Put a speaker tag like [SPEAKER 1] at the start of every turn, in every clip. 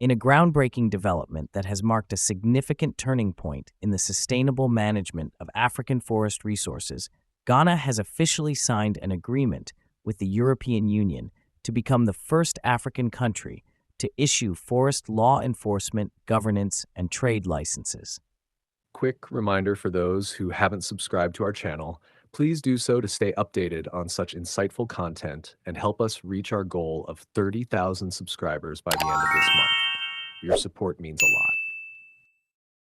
[SPEAKER 1] In a groundbreaking development that has marked a significant turning point in the sustainable management of African forest resources, Ghana has officially signed an agreement with the European Union to become the first African country to issue forest law enforcement, governance, and trade licenses.
[SPEAKER 2] Quick reminder for those who haven't subscribed to our channel, please do so to stay updated on such insightful content and help us reach our goal of 30,000 subscribers by the end of this month. Your support means a lot.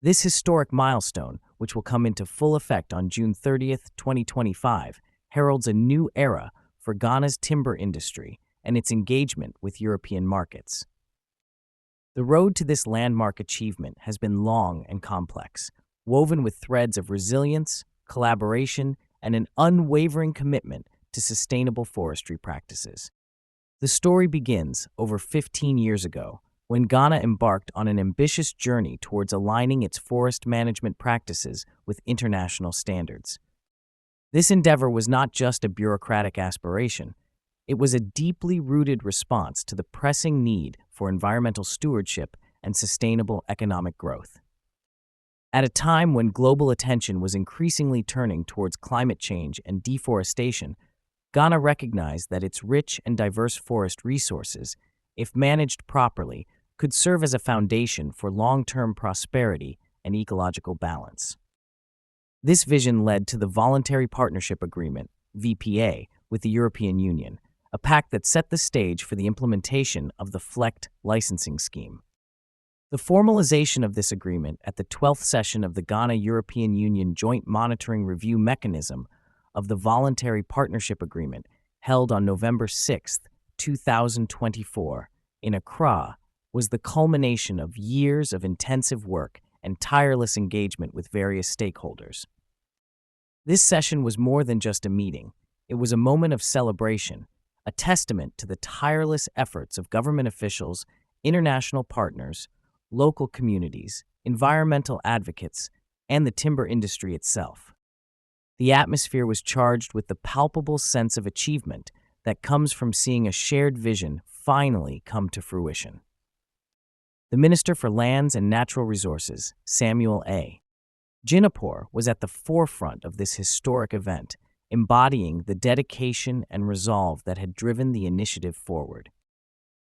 [SPEAKER 1] This historic milestone, which will come into full effect on June 30th, 2025, heralds a new era for Ghana's timber industry and its engagement with European markets. The road to this landmark achievement has been long and complex, woven with threads of resilience, collaboration, and an unwavering commitment to sustainable forestry practices. The story begins over 15 years ago, when Ghana embarked on an ambitious journey towards aligning its forest management practices with international standards. This endeavor was not just a bureaucratic aspiration. It was a deeply rooted response to the pressing need for environmental stewardship and sustainable economic growth. At a time when global attention was increasingly turning towards climate change and deforestation, Ghana recognized that its rich and diverse forest resources, if managed properly, could serve as a foundation for long-term prosperity and ecological balance. This vision led to the Voluntary Partnership Agreement, VPA, with the European Union, a pact that set the stage for the implementation of the FLEGT licensing scheme. The formalization of this agreement at the 12th session of the Ghana-European Union Joint Monitoring Review Mechanism of the Voluntary Partnership Agreement, held on November 6, 2024, in Accra, was the culmination of years of intensive work and tireless engagement with various stakeholders. This session was more than just a meeting. It was a moment of celebration, a testament to the tireless efforts of government officials, international partners, local communities, environmental advocates, and the timber industry itself. The atmosphere was charged with the palpable sense of achievement that comes from seeing a shared vision finally come to fruition. The Minister for Lands and Natural Resources, Samuel A. Jinapor, was at the forefront of this historic event, embodying the dedication and resolve that had driven the initiative forward.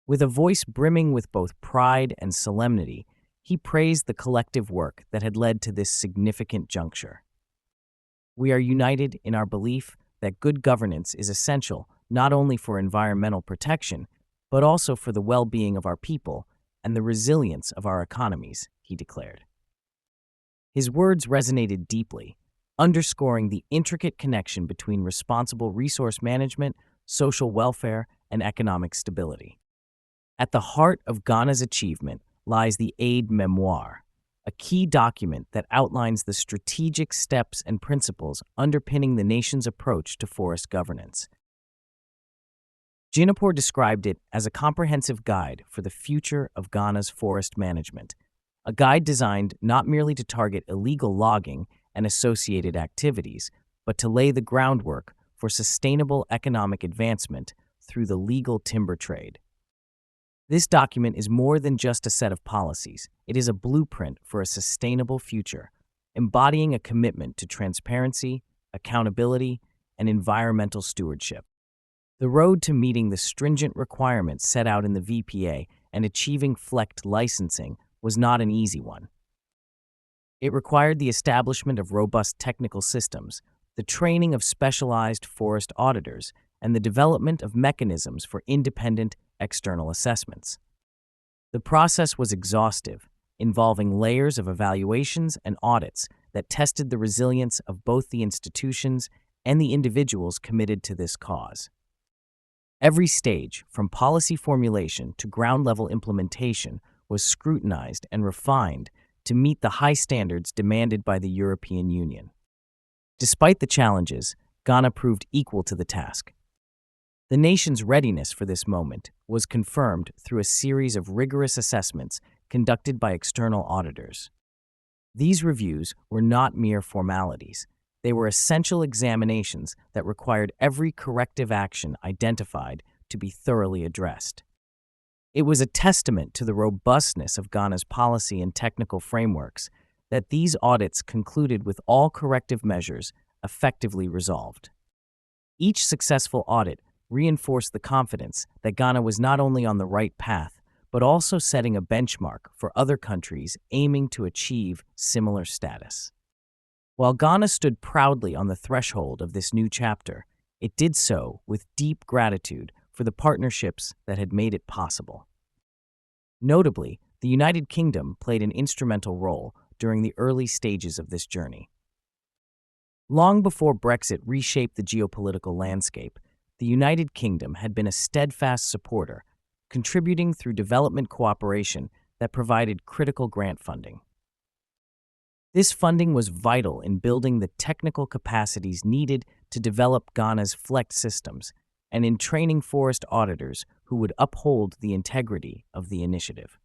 [SPEAKER 1] With a voice brimming with both pride and solemnity, he praised the collective work that had led to this significant juncture. We are united in our belief that good governance is essential not only for environmental protection, but also for the well-being of our people and the resilience of our economies, he declared. His words resonated deeply, underscoring the intricate connection between responsible resource management, social welfare, and economic stability. At the heart of Ghana's achievement lies the Aid Memoir, a key document that outlines the strategic steps and principles underpinning the nation's approach to forest governance. Jinapor described it as a comprehensive guide for the future of Ghana's forest management, a guide designed not merely to target illegal logging and associated activities, but to lay the groundwork for sustainable economic advancement through the legal timber trade. This document is more than just a set of policies. It is a blueprint for a sustainable future, embodying a commitment to transparency, accountability, and environmental stewardship. The road to meeting the stringent requirements set out in the VPA and achieving FLEGT licensing was not an easy one. It required the establishment of robust technical systems, the training of specialized forest auditors, and the development of mechanisms for independent external assessments. The process was exhaustive, involving layers of evaluations and audits that tested the resilience of both the institutions and the individuals committed to this cause. Every stage, from policy formulation to ground-level implementation, was scrutinized and refined to meet the high standards demanded by the European Union. Despite the challenges, Ghana proved equal to the task. The nation's readiness for this moment was confirmed through a series of rigorous assessments conducted by external auditors. These reviews were not mere formalities. They were essential examinations that required every corrective action identified to be thoroughly addressed. It was a testament to the robustness of Ghana's policy and technical frameworks that these audits concluded with all corrective measures effectively resolved. Each successful audit reinforced the confidence that Ghana was not only on the right path, but also setting a benchmark for other countries aiming to achieve similar status. While Ghana stood proudly on the threshold of this new chapter, it did so with deep gratitude for the partnerships that had made it possible. Notably, the United Kingdom played an instrumental role during the early stages of this journey. Long before Brexit reshaped the geopolitical landscape, the United Kingdom had been a steadfast supporter, contributing through development cooperation that provided critical grant funding. This funding was vital in building the technical capacities needed to develop Ghana's FLEGT systems and in training forest auditors who would uphold the integrity of the initiative.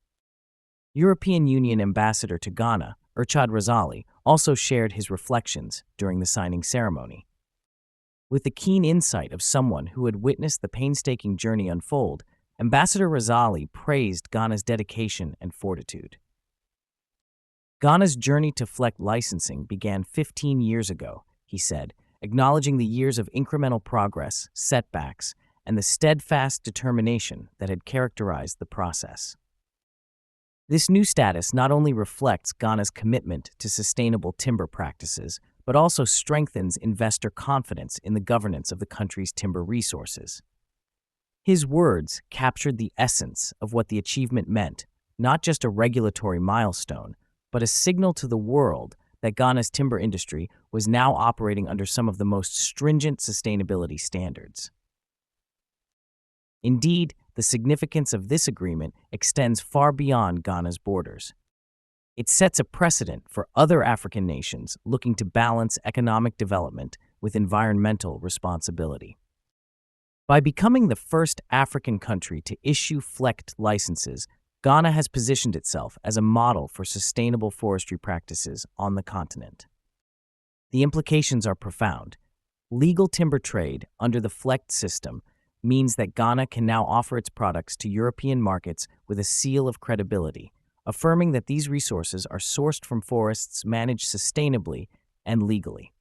[SPEAKER 1] European Union Ambassador to Ghana, Urchad Razali, also shared his reflections during the signing ceremony. With the keen insight of someone who had witnessed the painstaking journey unfold, Ambassador Razali praised Ghana's dedication and fortitude. Ghana's journey to FLEGT licensing began 15 years ago, he said, acknowledging the years of incremental progress, setbacks, and the steadfast determination that had characterized the process. This new status not only reflects Ghana's commitment to sustainable timber practices, but also strengthens investor confidence in the governance of the country's timber resources. His words captured the essence of what the achievement meant, not just a regulatory milestone, but a signal to the world that Ghana's timber industry was now operating under some of the most stringent sustainability standards. Indeed, the significance of this agreement extends far beyond Ghana's borders. It sets a precedent for other African nations looking to balance economic development with environmental responsibility. By becoming the first African country to issue FLEGT licenses, Ghana has positioned itself as a model for sustainable forestry practices on the continent. The implications are profound. Legal timber trade under the FLEGT system means that Ghana can now offer its products to European markets with a seal of credibility, affirming that these resources are sourced from forests managed sustainably and legally.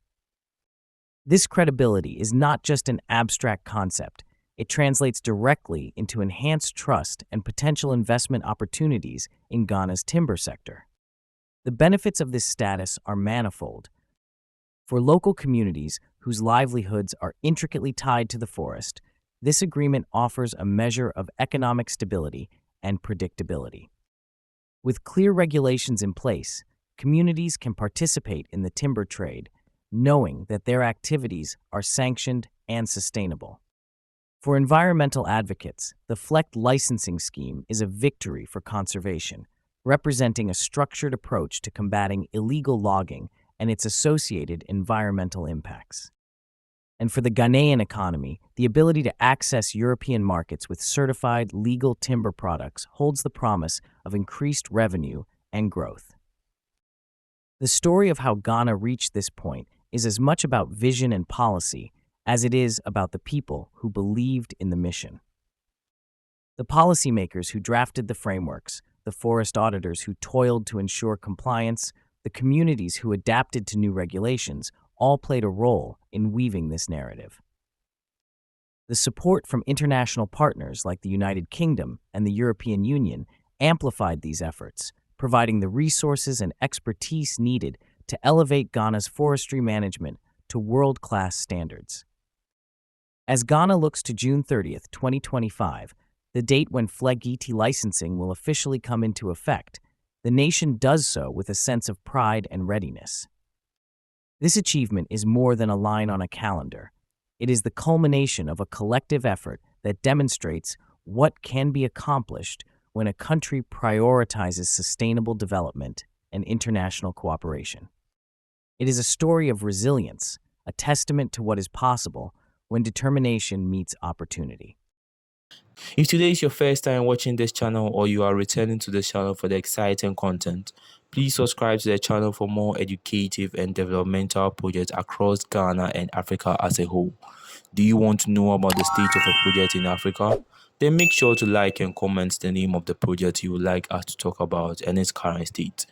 [SPEAKER 1] This credibility is not just an abstract concept. It translates directly into enhanced trust and potential investment opportunities in Ghana's timber sector. The benefits of this status are manifold. For local communities whose livelihoods are intricately tied to the forest, this agreement offers a measure of economic stability and predictability. With clear regulations in place, communities can participate in the timber trade, knowing that their activities are sanctioned and sustainable. For environmental advocates, the FLEGT licensing scheme is a victory for conservation, representing a structured approach to combating illegal logging and its associated environmental impacts. And for the Ghanaian economy, the ability to access European markets with certified legal timber products holds the promise of increased revenue and growth. The story of how Ghana reached this point is as much about vision and policy as it is about the people who believed in the mission. The policymakers who drafted the frameworks, the forest auditors who toiled to ensure compliance, the communities who adapted to new regulations, all played a role in weaving this narrative. The support from international partners like the United Kingdom and the European Union amplified these efforts, providing the resources and expertise needed to elevate Ghana's forestry management to world-class standards. As Ghana looks to June 30th, 2025, the date when FLEGT licensing will officially come into effect, the nation does so with a sense of pride and readiness. This achievement is more than a line on a calendar. It is the culmination of a collective effort that demonstrates what can be accomplished when a country prioritizes sustainable development and international cooperation. It is a story of resilience, a testament to what is possible when determination meets opportunity.
[SPEAKER 3] If today is your first time watching this channel or you are returning to this channel for the exciting content, please subscribe to the channel for more educative and developmental projects across Ghana and Africa as a whole. Do you want to know about the state of a project in Africa? Then make sure to like and comment the name of the project you would like us to talk about and its current state.